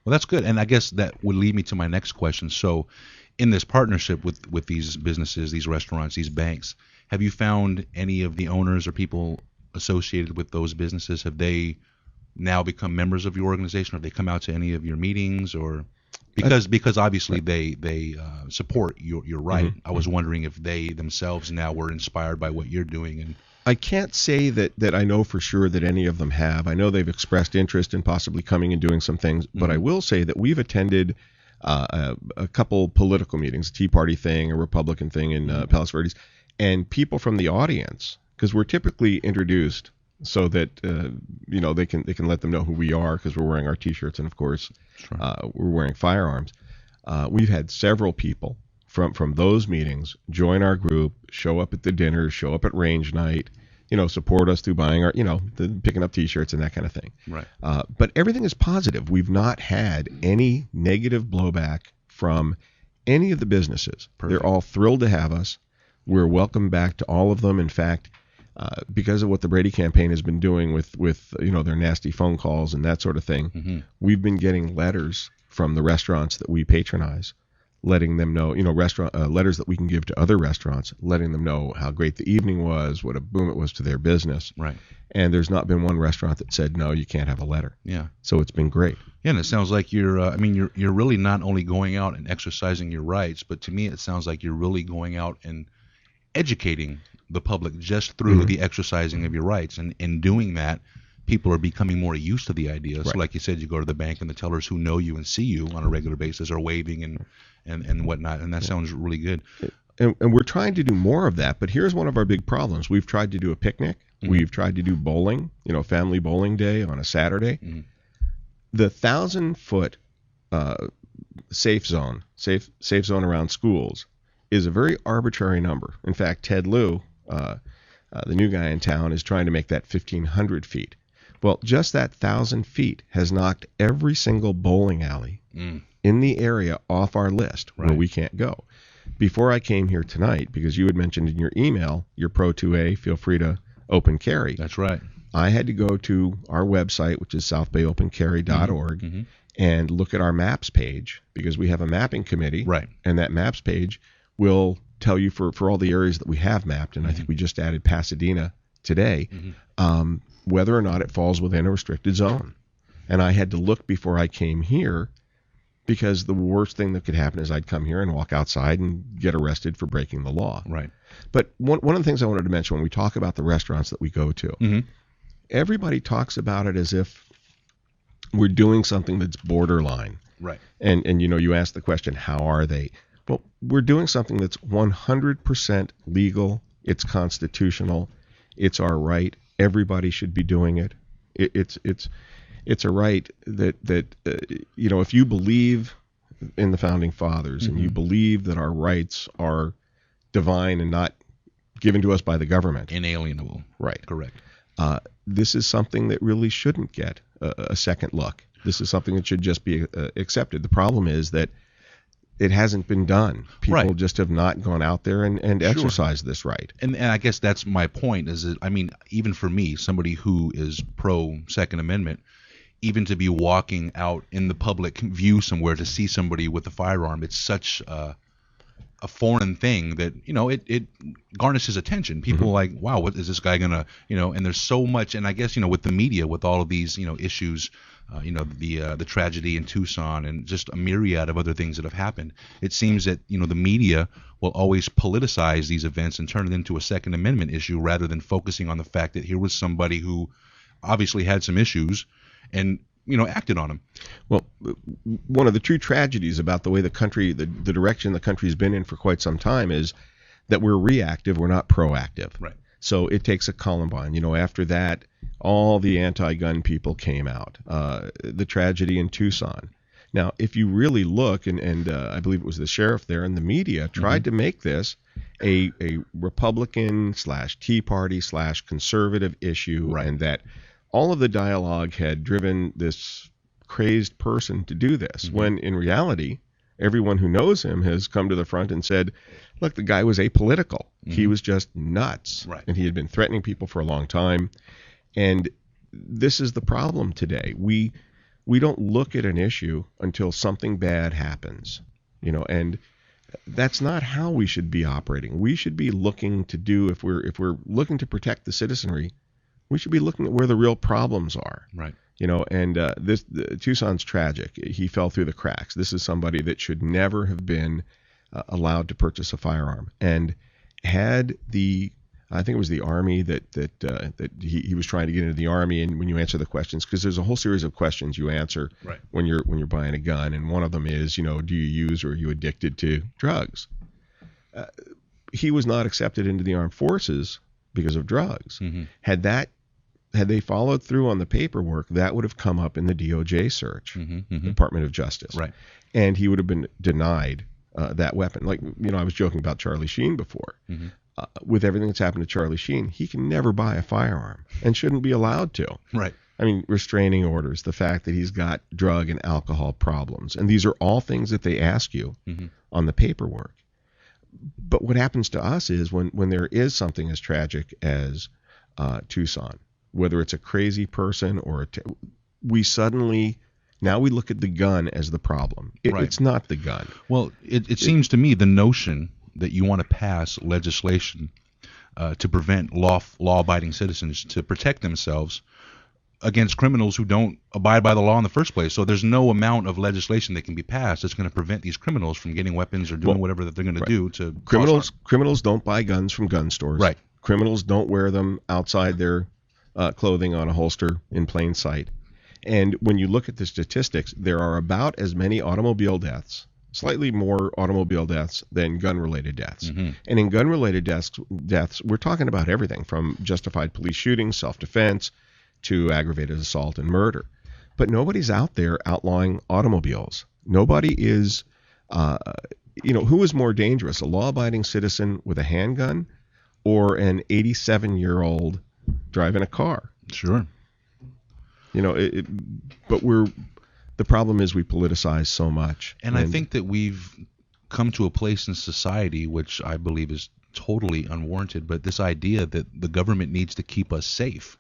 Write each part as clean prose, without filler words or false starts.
Well, that's good. And I guess that would lead me to my next question. So in this partnership with these businesses, these restaurants, these banks, have you found any of the owners or people associated with those businesses, have they now become members of your organization? Have they come out to any of your meetings? Or because obviously they support your right. Mm-hmm. I was wondering if they themselves now were inspired by what you're doing. And I can't say that I know for sure that any of them have. I know they've expressed interest in possibly coming and doing some things, but I will say that we've attended a couple political meetings, a Tea Party thing, a Republican thing in Palos Verdes, and people from the audience, because we're typically introduced so that they can let them know who we are, because we're wearing our T-shirts, and of course we're wearing firearms. We've had several people from those meetings join our group, show up at the dinners, show up at range night, support us through buying our, picking up T-shirts and that kind of thing. Right. But everything is positive. We've not had any negative blowback from any of the businesses. Perfect. They're all thrilled to have us. We're welcome back to all of them. In fact, because of what the Brady campaign has been doing with their nasty phone calls and that sort of thing, we've been getting letters from the restaurants that we patronize, letting them know, letters that we can give to other restaurants, letting them know how great the evening was, what a boom it was to their business. Right. And there's not been one restaurant that said, no, you can't have a letter. Yeah. So it's been great. Yeah, and it sounds like you're really not only going out and exercising your rights, but to me it sounds like you're really going out and educating the public just through the exercising of your rights. And in doing that, people are becoming more used to the idea. So like you said, you go to the bank and the tellers who know you and see you on a regular basis are waving and whatnot. And that sounds really good. And we're trying to do more of that. But here's one of our big problems. We've tried to do a picnic. We've tried to do bowling, family bowling day on a Saturday. The 1,000-foot safe zone around schools is a very arbitrary number. In fact, Ted Lieu, the new guy in town, is trying to make that 1,500 feet. Well, just that 1,000 feet has knocked every single bowling alley in the area off our list where we can't go. Before I came here tonight, because you had mentioned in your email, you're Pro 2A, feel free to open carry. That's right. I had to go to our website, which is southbayopencarry.org, and look at our maps page, because we have a mapping committee. Right. And that maps page will tell you for all the areas that we have mapped, and I think we just added Pasadena today, whether or not it falls within a restricted zone. And I had to look before I came here, because the worst thing that could happen is I'd come here and walk outside and get arrested for breaking the law. Right. But one of the things I wanted to mention when we talk about the restaurants that we go to, everybody talks about it as if we're doing something that's borderline. Right. And you ask the question, how are they? Well, we're doing something that's 100% legal. It's constitutional. It's our right. Everybody should be doing it. It's a right that if you believe in the founding fathers and you believe that our rights are divine and not given to us by the government, inalienable. Right. Correct. This is something that really shouldn't get a second look. This is something that should just be accepted. The problem is that it hasn't been done. People just have not gone out there and exercised this right. And I guess that's my point, is that, even for me, somebody who is pro Second Amendment, even to be walking out in the public view somewhere to see somebody with a firearm, it's such a foreign thing that, it garnishes attention. People are like, wow, what is this guy gonna, and there's so much. And I guess, with the media, with all of these, issues, the tragedy in Tucson and just a myriad of other things that have happened, it seems that, the media will always politicize these events and turn it into a Second Amendment issue, rather than focusing on the fact that here was somebody who obviously had some issues and acted on them. Well, one of the true tragedies about the way the country, the direction the country's been in for quite some time, is that we're reactive, we're not proactive. Right. So it takes a Columbine. After that, all the anti-gun people came out. The tragedy in Tucson. Now, if you really look, and I believe it was the sheriff there and the media tried to make this a Republican / Tea Party / conservative issue, and that all of the dialogue had driven this crazed person to do this, when in reality, everyone who knows him has come to the front and said, look, the guy was apolitical. He was just nuts. Right. And he had been threatening people for a long time. And this is the problem today. We we don't look at an issue until something bad happens, and that's not how we should be operating. We should be looking to do, if we're looking to protect the citizenry, we should be looking at where the real problems are. Right. And Tucson's tragic. He fell through the cracks. This is somebody that should never have been allowed to purchase a firearm. And had I think it was the Army that he was trying to get into the Army. And when you answer the questions, because there's a whole series of questions you answer right. when you're buying a gun, and one of them is, do you use or are you addicted to drugs? He was not accepted into the armed forces because of drugs. Mm-hmm. Had they followed through on the paperwork, that would have come up in the DOJ search, mm-hmm. Department of Justice, right? And he would have been denied that weapon. Like, I was joking about Charlie Sheen before. Mm-hmm. With everything that's happened to Charlie Sheen, he can never buy a firearm and shouldn't be allowed to. Right. I mean, restraining orders, the fact that he's got drug and alcohol problems, and these are all things that they ask you mm-hmm. on the paperwork. But what happens to us is when there is something as tragic as Tucson, whether it's a crazy person or we suddenly now we look at the gun as the problem. Right. It's not the gun. Well, it seems to me the notion that you want to pass legislation to prevent law-abiding citizens to protect themselves against criminals who don't abide by the law in the first place. So there's no amount of legislation that can be passed that's going to prevent these criminals from getting weapons or doing whatever that they're going to do to criminals don't buy guns from gun stores. Right. Criminals don't wear them outside their clothing on a holster in plain sight. And when you look at the statistics, there are about as many automobile deaths, slightly more automobile deaths than gun-related deaths. Mm-hmm. And in gun-related deaths, we're talking about everything from justified police shootings, self-defense, to aggravated assault and murder. But nobody's out there outlawing automobiles. Nobody is, who is more dangerous, a law-abiding citizen with a handgun or an 87-year-old driving a car? Sure. But the problem is we politicize so much. And I think that we've come to a place in society, which I believe is totally unwarranted, but this idea that the government needs to keep us safe.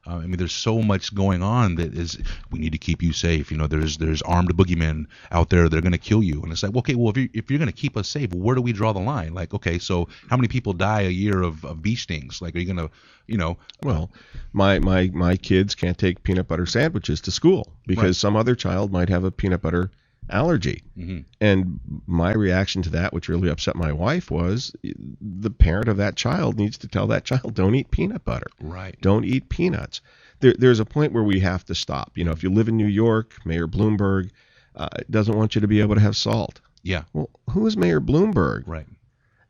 There's so much going on that is, we need to keep you safe. There's armed boogeymen out there that are going to kill you. And it's like, okay, well, if you're going to keep us safe, where do we draw the line? Like, okay, so how many people die a year of bee stings? Like, are you going to, Well, my kids can't take peanut butter sandwiches to school because right. some other child might have a peanut butter allergy. Mm-hmm. And my reaction to that, which really upset my wife, was the parent of that child needs to tell that child, don't eat peanut butter. Right. Don't eat peanuts. There's a point where we have to stop. If you live in New York, Mayor Bloomberg doesn't want you to be able to have salt. Yeah. Well, who is Mayor Bloomberg? Right.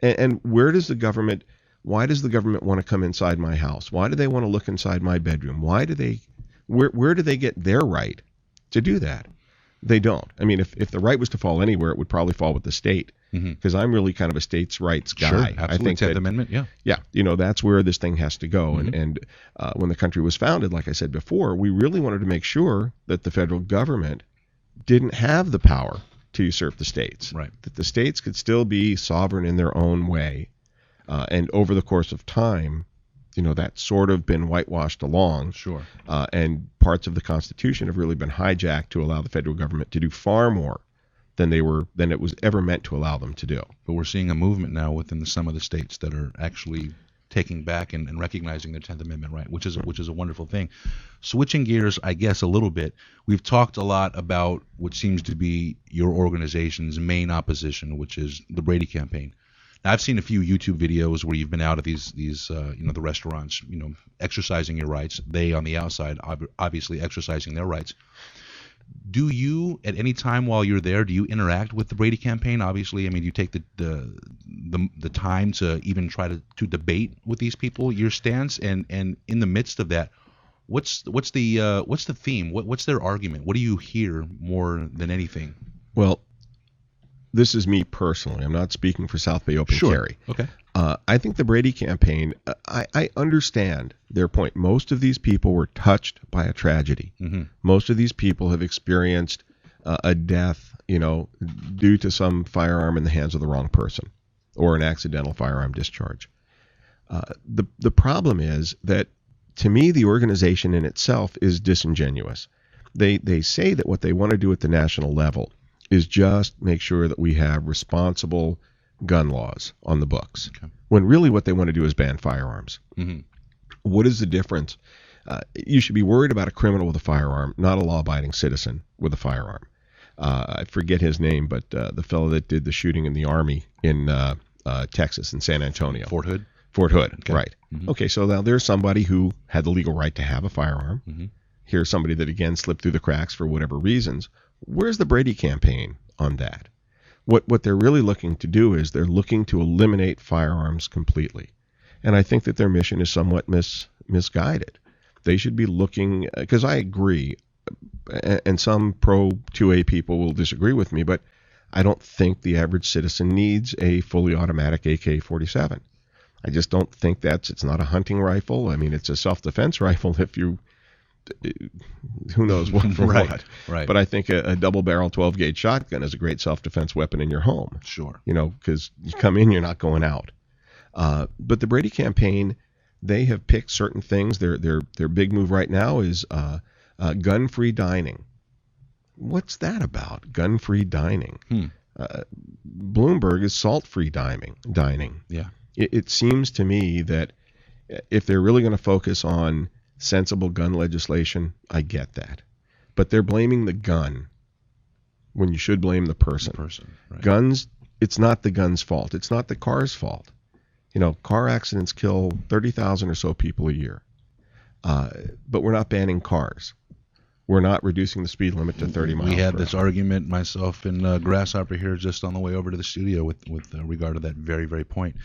And why does the government want to come inside my house? Why do they want to look inside my bedroom? Where do they get their right to do that? They don't. I mean, if the right was to fall anywhere, it would probably fall with the state, because I'm really kind of a states' rights guy. Sure, absolutely. I think 10th Amendment, yeah. Yeah, that's where this thing has to go. Mm-hmm. And when the country was founded, like I said before, we really wanted to make sure that the federal government didn't have the power to usurp the states. Right. That the states could still be sovereign in their own way. And over the course of time, that's sort of been whitewashed along. Sure. And parts of the Constitution have really been hijacked to allow the federal government to do far more than it was ever meant to allow them to do. But we're seeing a movement now within some of the states that are actually taking back and recognizing their 10th Amendment right, which is a wonderful thing. Switching gears, I guess, a little bit, we've talked a lot about what seems to be your organization's main opposition, which is the Brady campaign. Now, I've seen a few YouTube videos where you've been out at these the restaurants, exercising your rights. They on the outside, obviously exercising their rights. Do you, at any time while you're there, do you interact with the Brady campaign? Obviously, you take the time to even try to debate with these people your stance, and in the midst of that, what's the theme? What's their argument? What do you hear more than anything? Well, this is me personally. I'm not speaking for South Bay Open Carry. Okay. I think the Brady campaign, I understand their point. Most of these people were touched by a tragedy. Mm-hmm. Most of these people have experienced a death, due to some firearm in the hands of the wrong person or an accidental firearm discharge. The problem is that, to me, the organization in itself is disingenuous. They say that what they want to do at the national level is just make sure that we have responsible gun laws on the books, when really what they want to do is ban firearms. Mm-hmm. What is the difference? You should be worried about a criminal with a firearm, not a law-abiding citizen with a firearm. I forget his name, but the fellow that did the shooting in the Army in Texas, in San Antonio. Fort Hood? Fort Hood, Okay. right. Mm-hmm. Okay, so now there's somebody who had the legal right to have a firearm. Mm-hmm. Here's somebody that, again, slipped through the cracks for whatever reasons. Where's the Brady campaign on that? What they're really looking to do is they're looking to eliminate firearms completely. And I think that their mission is somewhat misguided. They should be looking, because I agree, and some pro 2A people will disagree with me, but I don't think the average citizen needs a fully automatic AK-47. I just don't think it's not a hunting rifle. I mean, it's a self-defense rifle if you, who knows what for Right, what. right. But I think a double-barrel 12-gauge shotgun is a great self-defense weapon in your home. Sure. Because you come in, you're not going out. But the Brady campaign, they have picked certain things. Their big move right now is gun-free dining. What's that about? Gun-free dining. Bloomberg is salt-free dining. Yeah. It seems to me that if they're really going to focus on sensible gun legislation, I get that. But they're blaming the gun when you should blame the person. Right. Guns, it's not the gun's fault. It's not the car's fault. Car accidents kill 30,000 or so people a year. But we're not banning cars. We're not reducing the speed limit to 30 miles We had per this hour. argument, myself and Grasshopper here, just on the way over to the studio with regard to that very, very point.